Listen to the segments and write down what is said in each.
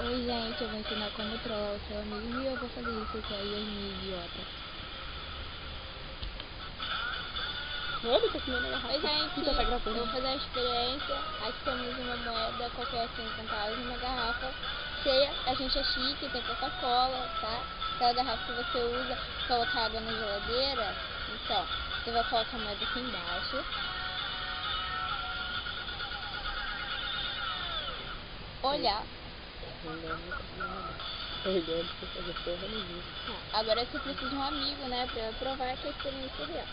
Oi gente, eu vou ensinar como trollar o seu amigo e eu vou fazer isso com a Yasmin idiota. Olha, tá comendo a garrafa. Oi gente, Então, tá gravando. eu vou fazer a experiência. Aqui temos uma moeda, qualquer 5 centavos, uma garrafa cheia. A gente é chique, tem Coca-Cola, tá? Aquela garrafa que você usa colocar água na geladeira. Então, você vai colocar a moeda aqui embaixo. Olhar. Olhando pra fazer porra nenhuma. Agora você precisa de um amigo, né? Pra provar que a experiência é real.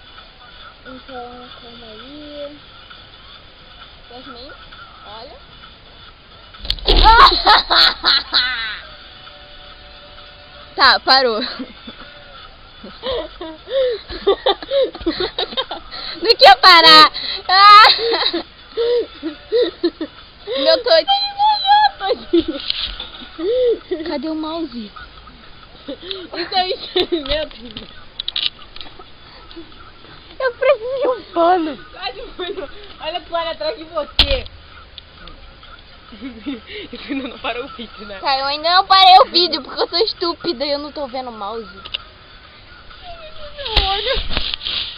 Então, calma aí. Yasmin, olha. Tá, parou. Não quer parar. Meu todinho. Cadê o mouse? Isso é experimento. Eu preciso de um pano. Olha a toalha atrás de você. Isso ainda não parou o vídeo, né? Tá, eu ainda não parei o vídeo porque eu sou estúpida e eu não tô vendo o mouse.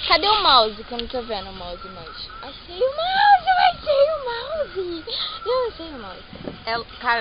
Cadê o mouse? Que eu não tô vendo o mouse mais. Achei o mouse, eu achei o mouse. Eu achei o mouse. Cara.